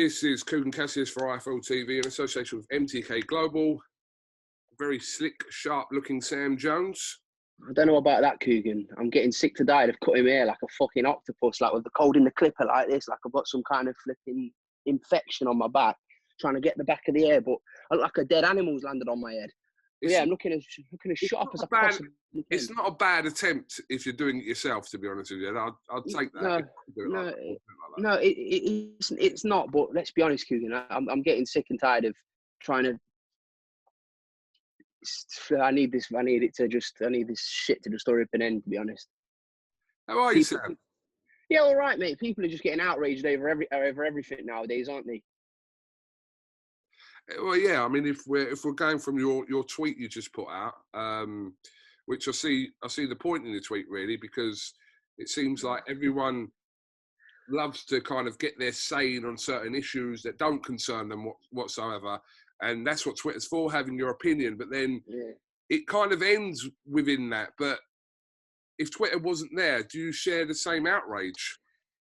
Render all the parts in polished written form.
This is KUGAN CASSIUS for IFL TV in association with MTK Global. Very slick, sharp-looking Sam Jones. I don't know about that, KUGAN. I'm getting sick to die of cutting my hair like a fucking octopus, like with the cold in the clipper like this, like I've got some kind of flipping infection on my back, trying to get the back of the hair, but I look like a dead animal's landed on my head. Yeah, I'm looking as shut up as I possibly can. It's not a bad attempt if you're doing it yourself, to be honest with you. I'll take that. It's not. But let's be honest, KUGAN. I'm getting sick and tired of trying to. I need this shit to just hurry up and end. To be honest. How are you, Sam? Yeah, all right, mate. People are just getting outraged over everything nowadays, aren't they? Well, yeah. I mean, if we're going from your tweet you just put out, which I see the point in the tweet really, because it seems like everyone loves to kind of get their say on certain issues that don't concern them whatsoever, and that's what Twitter's for, having your opinion. But then it kind of ends within that. But if Twitter wasn't there, do you share the same outrage?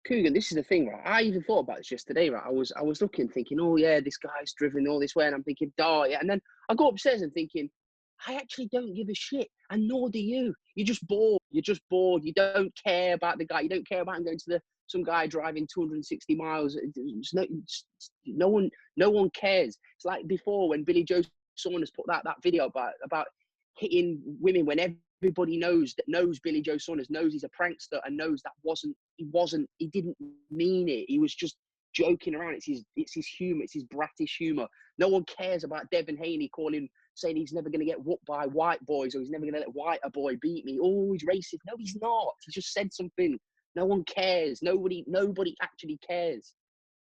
KUGAN, this is the thing, right? I even thought about this yesterday, right? I was looking, thinking, oh yeah, this guy's driven all this way, and I'm thinking, oh yeah. And then I go upstairs and thinking, I actually don't give a shit, and nor do you. You're just bored. You're just bored. You don't care about the guy. You don't care about him going to some guy driving 260 miles. No one cares. It's like before when Billy Joe Saunders put that video about hitting women when everybody knows Billy Joe Saunders, knows he's a prankster, and knows that he didn't mean it. He was just joking around. It's his humour. It's his bratish humour. No one cares about Devin Haney saying he's never going to get whooped by white boys, or he's never going to let a boy beat me. Oh, he's racist. No, he's not. He just said something. No one cares. Nobody actually cares.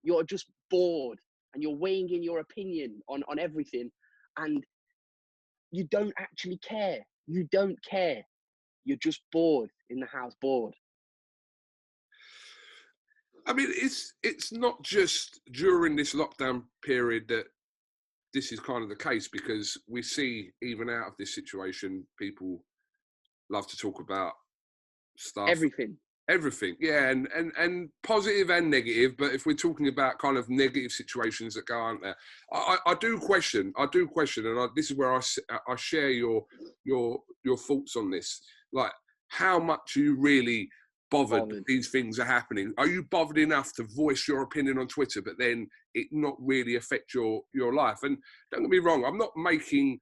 You're just bored, and you're weighing in your opinion on everything, and you don't actually care. You don't care. You're just bored in the house, bored. I mean, it's not just during this lockdown period that this is kind of the case, because we see even out of this situation, people love to talk about stuff. Everything, yeah, and positive and negative. But if we're talking about kind of negative situations that go out there, I do question, and this is where I share your thoughts on this. Like, how much are you really bothered that these things are happening? Are you bothered enough to voice your opinion on Twitter, but then it not really affect your life? And don't get me wrong, I'm not making,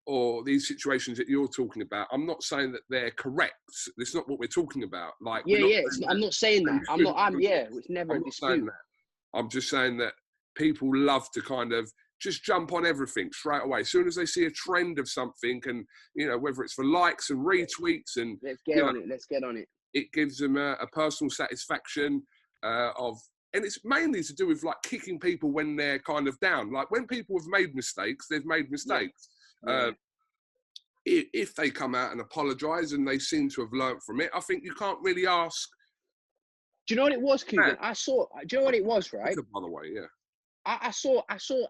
or these situations that you're talking about, I'm not saying that they're correct. That's not what we're talking about. Like, I'm not saying that. It's never a dispute. I'm just saying that people love to kind of just jump on everything straight away. As soon as they see a trend of something, and, you know, whether it's for likes and retweets, and let's get on it. It gives them a personal satisfaction and it's mainly to do with like kicking people when they're kind of down. Like, when people have made mistakes, they've made mistakes. If they come out and apologise and they seem to have learnt from it, I think you can't really ask. Do you know what it was, KUGAN? Do you know what it was, right? By the way, yeah. I saw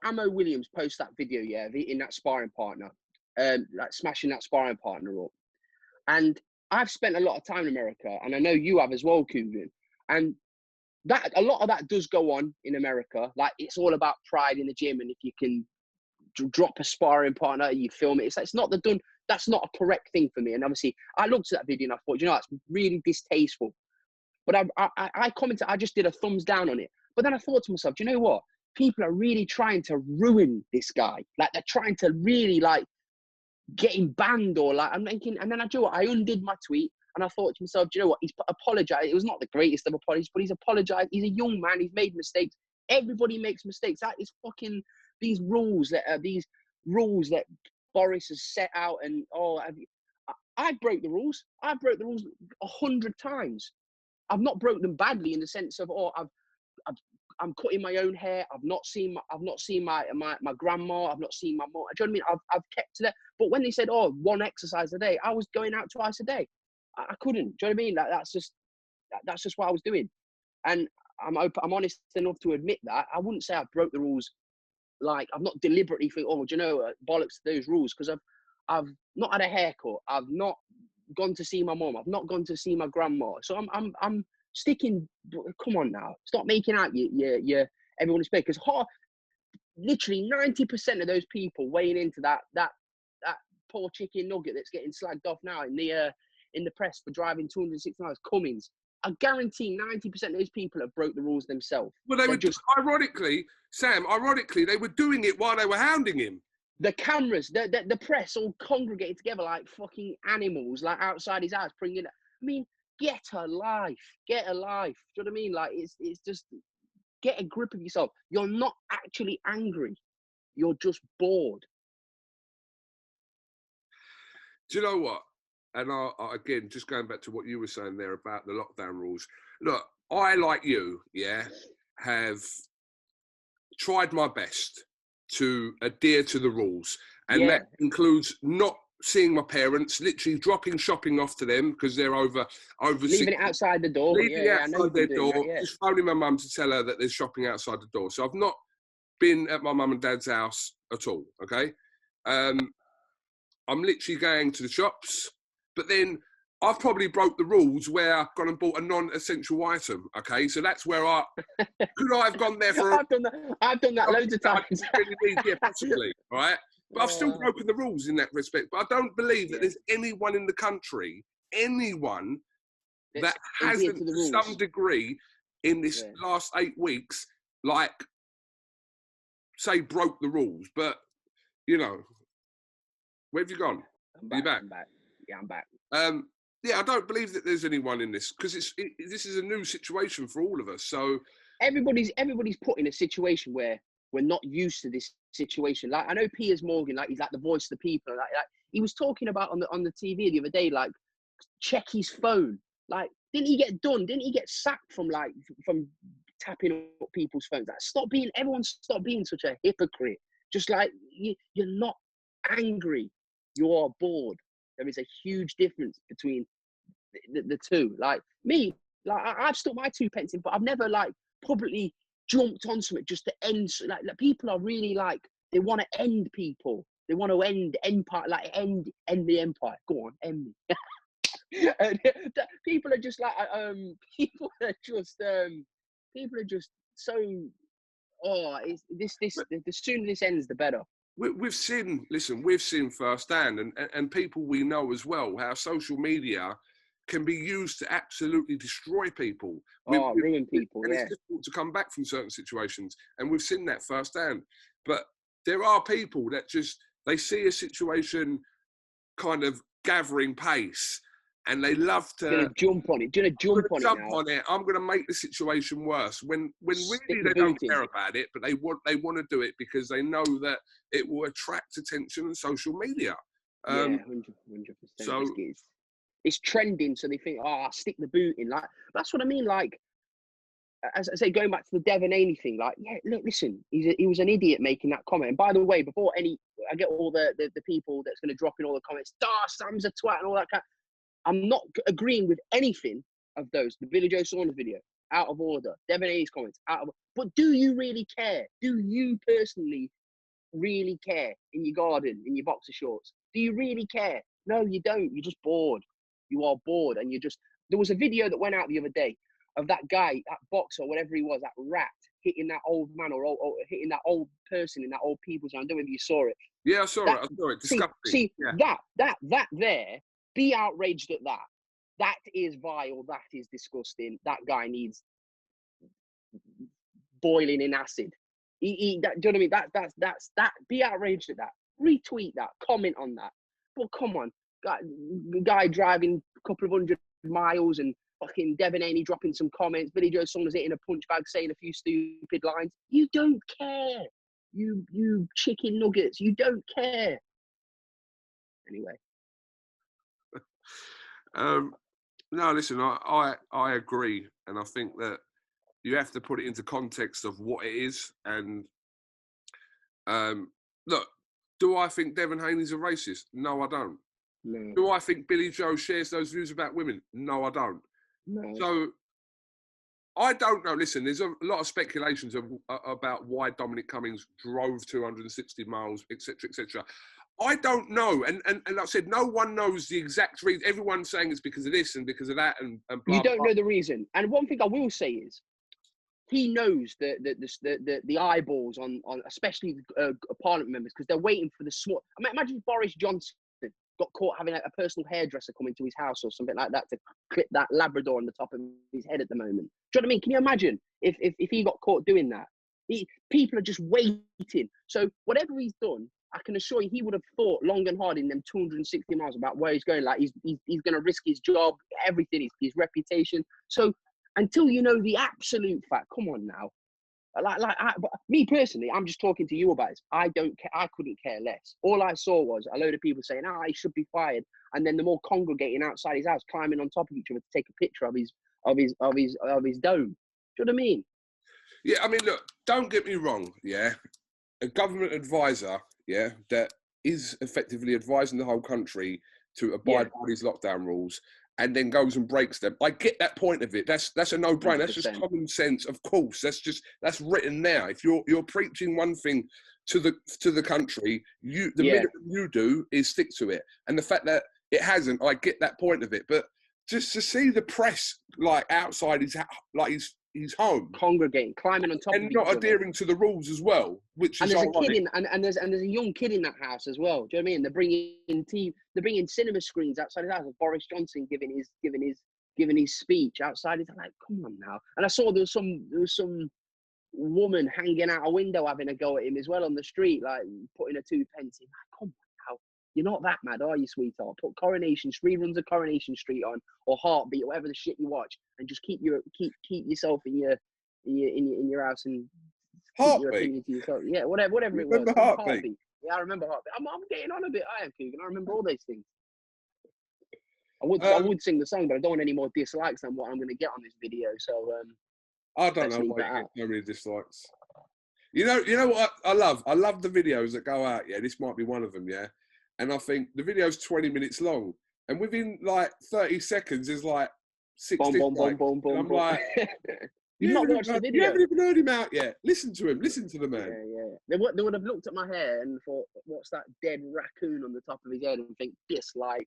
Ammo Williams post that video, yeah, in that sparring partner, like smashing that sparring partner up. And I've spent a lot of time in America, and I know you have as well, KUGAN. And that a lot of that does go on in America. Like, it's all about pride in the gym, and if you can drop a sparring partner, you film it. It's not that's not a correct thing for me. And obviously, I looked at that video and I thought, you know, that's really distasteful. But I commented, I just did a thumbs down on it. But then I thought to myself, do you know what? People are really trying to ruin this guy. Like, they're trying to really, like, get him banned, or like, I'm thinking. And then I undid my tweet, and I thought to myself, do you know what? He's apologized. It was not the greatest of apologies, but he's apologized. He's a young man. He's made mistakes. Everybody makes mistakes. That is fucking these rules that Boris has set out. And I broke the rules. I broke the rules 100 times. I've not broke them badly in the sense of, I'm cutting my own hair. I've not seen my grandma. I've not seen my mom. Do you know what I mean? I've kept to that. But when they said, one exercise a day, I was going out twice a day. I couldn't. Do you know what I mean? That's just what I was doing. And I'm honest enough to admit that. I wouldn't say I broke the rules. Like, I've not deliberately think, do you know, bollocks to those rules, because I've not had a haircut. I've not gone to see my mom. I've not gone to see my grandma. So I'm sticking. Come on now, stop making out your everyone is paid. Because literally 90% of those people weighing into that poor chicken nugget that's getting slagged off now in the press for driving 206 miles, Cummins, I guarantee 90% of those people have broke the rules themselves. Well, they were just ironically, Sam. Ironically, they were doing it while they were hounding him. The cameras, the press, all congregated together like fucking animals, like outside his house, bringing. I mean, get a life, get a life. Do you know what I mean? Like it's just get a grip of yourself. You're not actually angry. You're just bored. Do you know what? And I again, just going back to what you were saying there about the lockdown rules. Look, I, like you, have tried my best to adhere to the rules. And that includes not seeing my parents, literally dropping shopping off to them because they're over leaving it outside the door. Leaving it outside their door, just phoning my mum to tell her that there's shopping outside the door. So I've not been at my mum and dad's house at all, okay? I'm literally going to the shops, but then I've probably broke the rules where I've gone and bought a non-essential item, okay? So that's where could I have gone there for... I've done that loads of times. Yeah, possibly, all right? But I've still broken the rules in that respect. But I don't believe that there's anyone in the country, that hasn't, to some degree, in this last 8 weeks, like, say, broke the rules. But, you know, where have you gone? Are you back? I'm back. Yeah, I'm back. Yeah, I don't believe that there's anyone in this because this is a new situation for all of us. So everybody's put in a situation where we're not used to this situation. Like I know Piers Morgan, like he's like the voice of the people. Like he was talking about on the TV the other day, like check his phone. Like didn't he get sacked from tapping up people's phones? Like everyone stop being such a hypocrite. Just like you're not angry, you are bored. There is a huge difference between the two. Like me, like I've stuck my 2 pence in, but I've never like publicly jumped on something just to end. Like people are really like they want to end people. They want to end empire, like end the empire. Go on, end me. People are just like people are just so. Oh, the sooner this ends, the better. We've seen firsthand, and people we know as well, how social media can be used to absolutely destroy people. Ruin people, and it's difficult to come back from certain situations, and we've seen that firsthand. But there are people that they see a situation kind of gathering pace, and they love to jump on it. I'm going to make the situation worse. When really they don't care about it, but they want to do it because they know that it will attract attention on social media. 100%. So it's trending, so they think, I'll stick the boot in. Like that's what I mean. Like as I say, going back to the Devon Haney thing, like look, listen, he was an idiot making that comment. And by the way, before I get all the people that's going to drop in all the comments, Sam's a twat and all that kind. I'm not agreeing with anything of those. The Billy Joe Saunders video, out of order. Devon Haney's comments, but do you really care? Do you personally really care in your garden, in your boxer shorts? Do you really care? No, you don't. You're just bored. You are bored. And there was a video that went out the other day of that guy, that boxer, whatever he was, that rat, hitting that old man or hitting that old person in that old people's home. I don't know if you saw it. Yeah, I saw it. Disgusting. See, that there, be outraged at that. That is vile. That is disgusting. That guy needs boiling in acid. Do you know what I mean? That's that. Be outraged at that. Retweet that. Comment on that. But come on, guy driving a couple of 100 miles and fucking Devon Haney dropping some comments. Billy Joe Saunders hitting a punch bag, saying a few stupid lines. You don't care. You chicken nuggets. You don't care. Anyway. No, listen, I agree, and I think that you have to put it into context of what it is. And look, do I think Devon Haney's a racist? No, I don't. No. Do I think Billy Joe shares those views about women? No, I don't. No. So I don't know. Listen, there's a lot of speculations about why Dominic Cummings drove 260 miles, etc., etc. I don't know, and like I said, no one knows the exact reason. Everyone's saying it's because of this and because of that, and blah. You don't blah. know the reason. And one thing I will say is, he knows the eyeballs on especially parliament members, because they're waiting for the small. I mean, imagine if Boris Johnson got caught having a personal hairdresser come into his house or something like that to clip that Labrador on the top of his head at the moment. Do you know what I mean? Can you imagine if he got caught doing that? People are just waiting. So whatever he's done, I can assure you, he would have thought long and hard in them 260 miles about where he's going. Like he's going to risk his job, everything, his reputation. So until you know the absolute fact, come on now. Me personally, I'm just talking to you about this. I don't care. I couldn't care less. All I saw was a load of people saying, he should be fired. And then them all congregating outside his house, climbing on top of each other to take a picture of his dome. Do you know what I mean? Yeah, I mean, look, don't get me wrong, yeah. A government advisor, yeah, that is effectively advising the whole country to abide by these lockdown rules and then goes and breaks them. I get that point of it. That's a no-brainer. 100%. That's just common sense, of course. That's written now. If you're preaching one thing to the country, the minimum you do is stick to it. And the fact that it hasn't, I get that point of it. But just to see the press like outside his home, congregating, climbing on top, and not adhering to the rules as well, which is there's a kid in, and there's a young kid in that house as well. Do you know what I mean? They're bringing cinema screens outside his house with Boris Johnson giving his speech outside. It's like, come on now. And I saw there was some woman hanging out a window having a go at him as well on the street, like putting a 2 pence in. Like, come on now, you're not that mad, are you, sweetheart? Put reruns of Coronation Street on, or Heartbeat, or whatever the shit you watch, and just keep yourself in your house and keep your opinion to yourself. Yeah, whatever it was. Heartbeat. Yeah, I remember Heartbeat. I'm getting on a bit. I am, KUGAN. I remember all those things. I would sing the song, but I don't want any more dislikes than what I'm going to get on this video. So I don't know why you get so many dislikes. You know what I love? I love the videos that go out. Yeah, this might be one of them. Yeah. And I think the video's 20 minutes long, and within like 30 seconds, there's like 60 likes. And I'm like, you've not watched the video. You haven't even heard him out yet. Listen to him. Listen to the man. Yeah. They would have looked at my hair and thought, what's that dead raccoon on the top of his head? And think, dislike.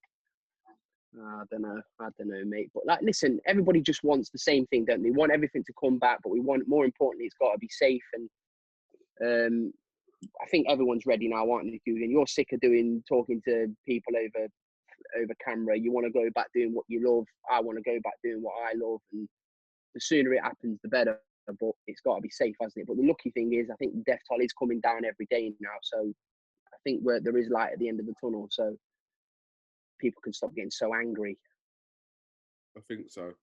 I don't know, mate. But like, listen, everybody just wants the same thing, don't they? We want everything to come back, but we want, more importantly, it's got to be safe. And I think everyone's ready now, aren't they, KUGAN? You're sick of talking to people over camera. You want to go back doing what you love. I want to go back doing what I love. And the sooner it happens, the better. But it's got to be safe, hasn't it? But the lucky thing is, I think the death toll is coming down every day now. So I think there is light at the end of the tunnel. So people can stop getting so angry. I think so.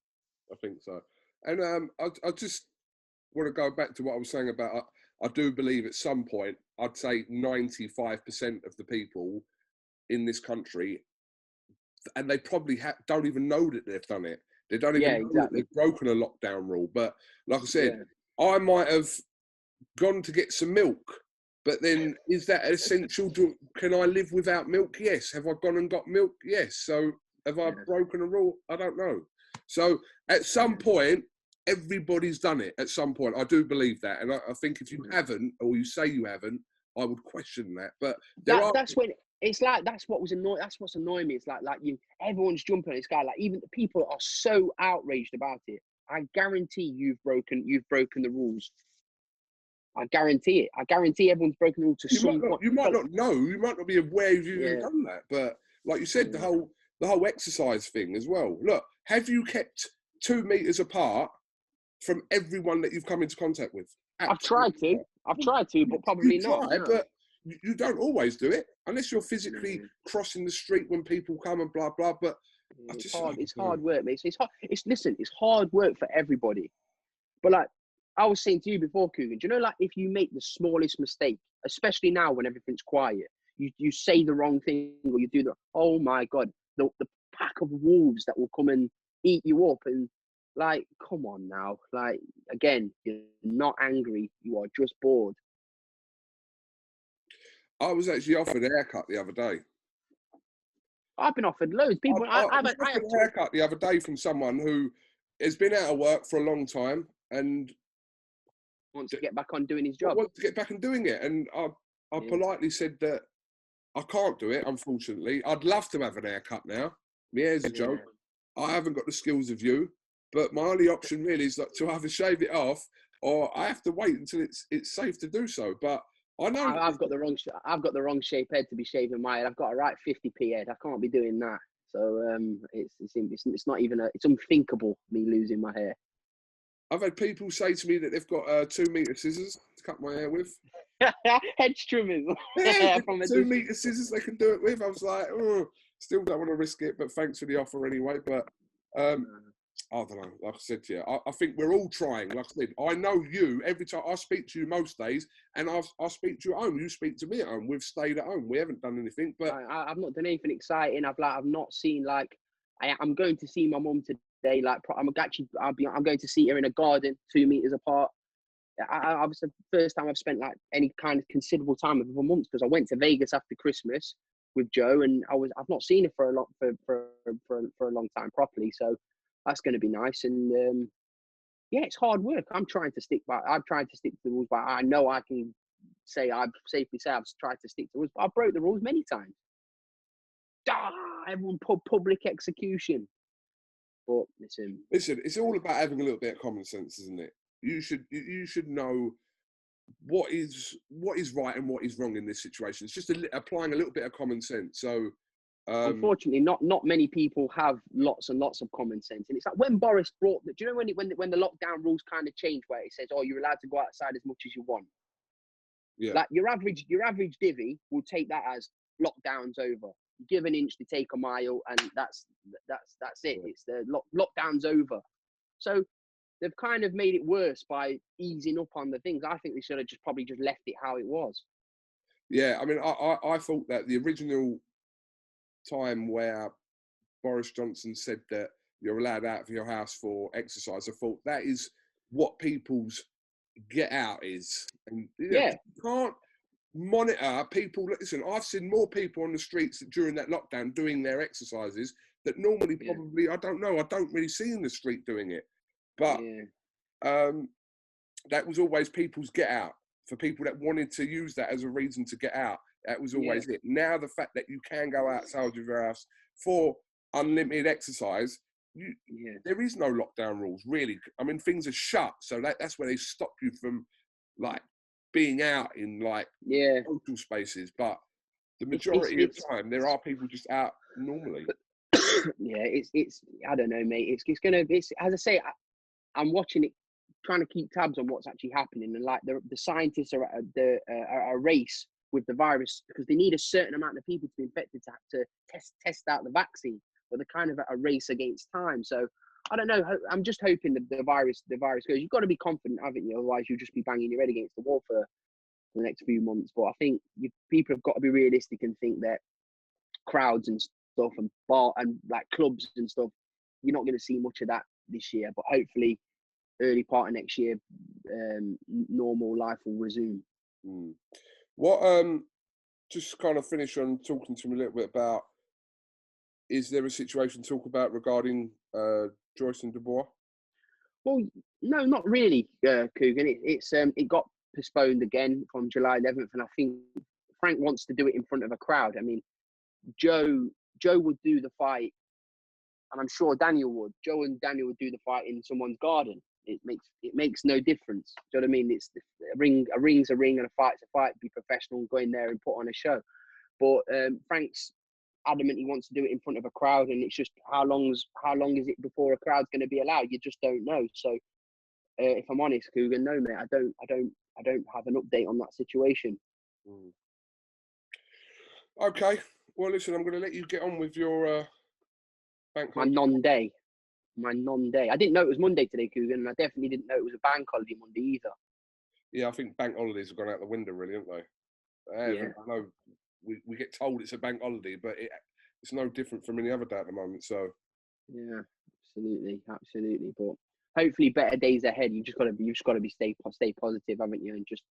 And I just want to go back to what I was saying about, I do believe at some point, I'd say 95% of the people in this country, and they probably don't even know that they've done it. They don't even know that they've broken a lockdown rule. But like I said, I might have gone to get some milk, but then is that essential? Can I live without milk? Yes. Have I gone and got milk? Yes. So have I broken a rule? I don't know. So at some point, everybody's done it at some point. I do believe that. And I think if you haven't, or you say you haven't, I would question that. But that's when it's like, that's what's annoying me. It's like everyone's jumping on this guy. Like, even the people are so outraged about it. I guarantee you've broken the rules. I guarantee it. I guarantee everyone's broken the rules to some point. You might not know. You might not be aware you've even done that. But like you said, the whole exercise thing as well. Look, have you kept 2 meters apart from everyone that you've come into contact with? Absolutely. I've tried to, but probably not. But you don't always do it unless you're physically crossing the street when people come and blah blah. But it's hard work, mate. It's hard. It's hard work for everybody. But like I was saying to you before, KUGAN, do you know, like, if you make the smallest mistake, especially now when everything's quiet, you say the wrong thing, or you do oh my God, the pack of wolves that will come and eat you up. And like, come on now. Like, again, you're not angry. You are just bored. I was actually offered a haircut the other day. I've been offered loads. People, I was offered a haircut the other day from someone who has been out of work for a long time and wants to get back on doing his job. Wants to get back and doing it. And I politely said that I can't do it, unfortunately. I'd love to have an haircut now. My hair's a joke. I haven't got the skills of you. But my only option really is like to either shave it off or I have to wait until it's safe to do so. But I know I've got the wrong shape head to be shaving my head. I've got a right 50p head. I can't be doing that. So it's not even it's unthinkable me losing my hair. I've had people say to me that they've got 2 meter scissors to cut my hair with. Head trimmers. Yeah, From a 2 meter scissors they can do it with. I was like, oh, still don't want to risk it, but thanks for the offer anyway. But I don't know. Like I said to you, I think we're all trying. Like I said, I know you. Every time I speak to you most days, and I speak to you at home. You speak to me at home. We've stayed at home. We haven't done anything. But I've not done anything exciting. I've not seen I'm going to see my mum today. I'm going to see her in a garden 2 meters apart. I was the first time I've spent like any kind of considerable time with her for months, because I went to Vegas after Christmas with Joe, and I've not seen her for a long time properly. So that's going to be nice. And yeah, it's hard work. I'm trying to stick to the rules, but I know I can safely say I've tried to stick to the rules, but I broke the rules many times. Everyone public execution. But listen, it's all about having a little bit of common sense, isn't it? You should know what is right and what is wrong in this situation. It's just applying a little bit of common sense. So unfortunately, not many people have lots and lots of common sense. And it's like when Boris brought do you know when the lockdown rules kind of changed, where it says, oh, you're allowed to go outside as much as you want. Yeah. Like your average divvy will take that as lockdown's over. You give an inch to take a mile, and that's it. It's the lockdown's over. So they've kind of made it worse by easing up on the things. I think they should have probably just left it how it was. Yeah, I mean, I thought that the original time where Boris Johnson said that you're allowed out of your house for exercise, I thought that is what people's get out is. And Yeah. You can't monitor people. Listen, I've seen more people on the streets during that lockdown doing their exercises that normally probably, I don't really see in the street doing it. But that was always people's get out, for people that wanted to use that as a reason to get out. That was always it. Now the fact that you can go outside of your house for unlimited exercise, there is no lockdown rules, really. I mean, things are shut, so that's where they stop you from like being out in like social spaces. But the majority of the time, there are people just out normally. Yeah, it's I don't know, mate. It's as I say, I'm watching it, trying to keep tabs on what's actually happening, and like the scientists are at a race with the virus, because they need a certain amount of people to be infected to test out the vaccine, but they're kind of at a race against time. So I don't know. I'm just hoping that the virus goes. You've got to be confident, haven't you? Otherwise, you'll just be banging your head against the wall for the next few months. But I think people have got to be realistic and think that crowds and stuff and bar and like clubs and stuff, you're not going to see much of that this year. But hopefully, early part of next year, normal life will resume. What just kind of finish on talking to me a little bit about, is there a situation to talk about regarding Joyce and Dubois? Well, no, not really, KUGAN. It got postponed again from July 11th, and I think Frank wants to do it in front of a crowd. I mean, Joe would do the fight, and I'm sure Daniel would. Joe and Daniel would do the fight in someone's garden. It makes no difference. Do you know what I mean? It's a ring's a ring, and a fight's a fight. Be professional, go in there and put on a show. But Frank's adamant he wants to do it in front of a crowd, and it's just how long is it before a crowd's going to be allowed? You just don't know. So if I'm honest, KUGAN, no, mate, I don't have an update on that situation. Okay, well, listen, I'm going to let you get on with your bank my non-day. I didn't know it was Monday today, KUGAN, and I definitely didn't know it was a bank holiday Monday either. Yeah, I think bank holidays have gone out the window, really, haven't they? Yeah. I know we get told it's a bank holiday, but it's no different from any other day at the moment. So yeah, absolutely. But hopefully, better days ahead. You just got to stay positive, haven't you? And just,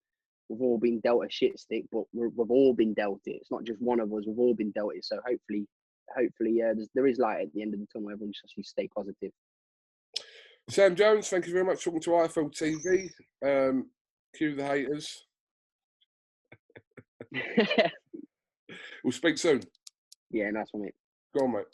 we've all been dealt a shit stick, but we've all been dealt it. It's not just one of us. We've all been dealt it. So hopefully, there is light at the end of the tunnel. Everyone just has to stay positive. Sam Jones, thank you very much for talking to IFL TV. Cue the haters. We'll speak soon. Yeah, nice one, mate. Go on, mate.